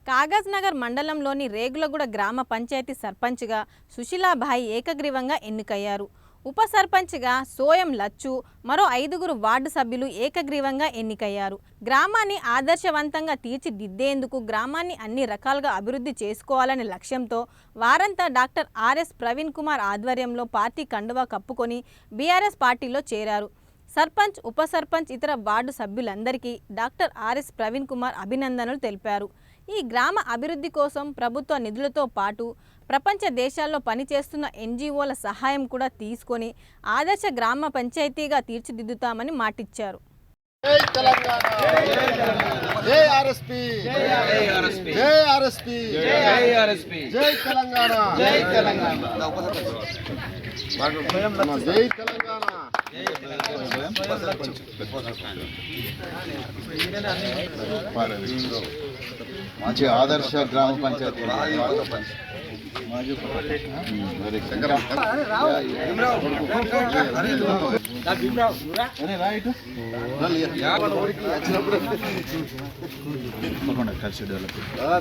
కాగజ్ నగర్ మండలంలోని రేగులగూడ గ్రామ పంచాయతీ సర్పంచ్గా సుశీలాబాయి ఏకగ్రీవంగా ఎన్నికయ్యారు. ఉప సర్పంచ్గా సోయం లచ్చు, మరో 5గురు వార్డు సభ్యులు ఏకగ్రీవంగా ఎన్నికయ్యారు. గ్రామాన్ని ఆదర్శవంతంగా తీర్చిదిద్దేందుకు గ్రామాన్ని అన్ని రకాలుగా అభివృద్ధి చేసుకోవాలనే లక్ష్యంతో వారంతా డాక్టర్ ఆర్ఎస్ ప్రవీణ్ కుమార్ ఆధ్వర్యంలో పార్టీ కండువా కప్పుకొని బీఆర్ఎస్ పార్టీలో చేరారు. సర్పంచ్, ఉప సర్పంచ్, ఇతర వార్డు సభ్యులందరికీ డాక్టర్ ఆర్ఎస్ ప్రవీణ్ కుమార్ అభినందనలు తెలిపారు. ఈ గ్రామ అభివృద్ధి కోసం ప్రభుత్వ నిధులతో పాటు ప్రపంచ దేశాల్లో పనిచేస్తున్న ఎన్జిఓల సహాయం కూడా తీసుకొని ఆదర్శ గ్రామ పంచాయతీగా తీర్చిదిద్దుతామని మాటిచ్చారు. జై తెలంగాణ, జై ఆర్ఎస్పీ, జై ఆర్ఎస్పీ, జై ఆర్ఎస్పీ, జై ఆర్ఎస్పీ, జై తెలంగాణ, జై తెలంగాణ, జై తెలంగాణ. మంచి ఆదర్శ గ్రామ పంచాయతీ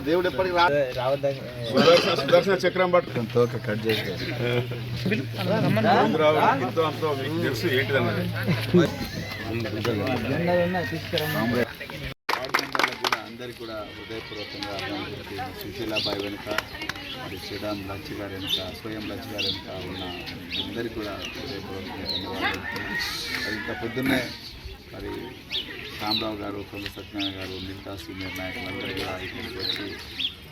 దేవుడు ఎప్పటికి సుదర్శన చక్రం పట్టుకుని తోక కట్ చేసి తెలుసు ఏంటిదన్నది. అందరికీ కూడా హృదయపూర్వకంగా సుశీలాబాయి వెనుక, మరి శ్రీరామ్ లచ్చి గారి వెనుక, స్వయం లచ్చి గారి వెనుక ఉన్న అందరికీ కూడా హృదయపూర్వకంగా ధన్యవాదాలు. మరి ఇంత పొద్దున్నే మరి రామరావు గారు, తొలి సత్యనారాయణ గారు, మిగతా సీనియర్ నాయకులందరూ కూడా ఇక్కడికి వచ్చి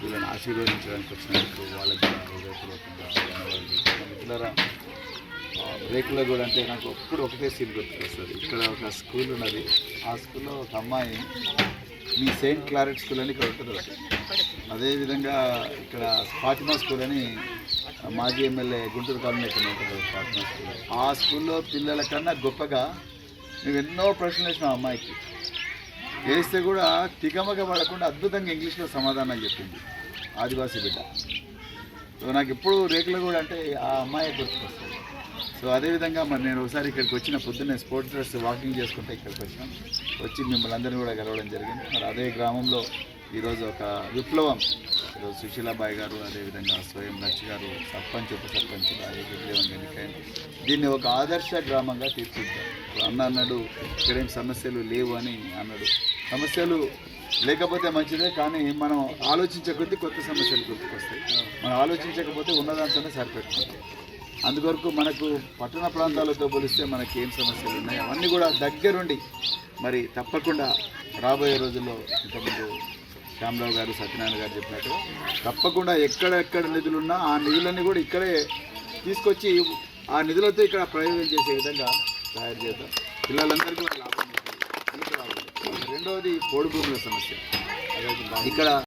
వీళ్ళని ఆశీర్వదించడానికి వచ్చినందుకు వాళ్ళకి కూడా హృదయపూర్వకంగా ధన్యవాదాలు. మిత్రులారా, రేకులగూడ అంటే నాకు ఎప్పుడు ఒకటే సీన్ గుర్తుకొస్తుంది. ఇక్కడ ఒక స్కూల్ ఉన్నది. ఆ స్కూల్లో ఒక అమ్మాయి మీ సెయింట్ క్లారెట్ స్కూల్ అని ఇక్కడ ఉంటుంది. అదేవిధంగా ఇక్కడ ఫాతిమా స్కూల్ అని మాజీ ఎమ్మెల్యే గుంటూరు కాలనీ ఇక్కడ ఉంటుంది ఫాతిమా స్కూల్. ఆ స్కూల్లో పిల్లల కన్నా గొప్పగా మేము ఎన్నో ప్రశ్నలు వేసినాం. అమ్మాయికి వేస్తే కూడా తికమక పడకుండా అద్భుతంగా ఇంగ్లీష్లో సమాధానం చెప్పింది. ఆదివాసీ బిడ్డ. సో నాకు ఎప్పుడు రేకులగూడ అంటే ఆ అమ్మాయి గుర్తుకొస్తుంది. సో అదేవిధంగా మరి నేను ఒకసారి ఇక్కడికి వచ్చిన పొద్దున్నే స్పోర్ట్స్ డ్రెస్ వాకింగ్ చేసుకుంటే ఇక్కడికి వచ్చినాం. వచ్చి మిమ్మల్ని అందరినీ కూడా కలవడం జరిగింది. మరి అదే గ్రామంలో ఈరోజు ఒక విప్లవం, ఈరోజు సుశీలాబాయి గారు, అదేవిధంగా స్వయం లచ్చి గారు సర్పంచ్, ఉప సర్పంచ్గా విప్లవంగా ఎన్నికైంది. దీన్ని ఒక ఆదర్శ గ్రామంగా తీర్చిదిద్దారు. అన్నాడు ఇక్కడేం సమస్యలు లేవు అని అన్నాడు. సమస్యలు లేకపోతే మంచిదే, కానీ మనం ఆలోచించే కొద్దీ కొత్త సమస్యలు గుర్తుకొస్తాయి. మనం ఆలోచించకపోతే ఉన్నదాంతోనే సరిపెట్టుకుంటాం. అందుకొరకు మనకు పట్టణ ప్రాంతాలతో పోలిస్తే మనకి ఏం సమస్యలు ఉన్నాయి అవన్నీ కూడా దగ్గరుండి మరి తప్పకుండా రాబోయే రోజుల్లో ఇంతకుముందు రామరావు గారు, సత్యనారాయణ గారు చెప్పినట్టు తప్పకుండా ఎక్కడెక్కడ నిధులున్నా ఆ నిధులన్నీ కూడా ఇక్కడే తీసుకొచ్చి ఆ నిధులతో ఇక్కడ ప్రయోగం చేసే విధంగా తయారు చేద్దాం. పిల్లలందరికీ కూడా లాభం. రెండవది పోడు భూముల సమస్య. ఇక్కడ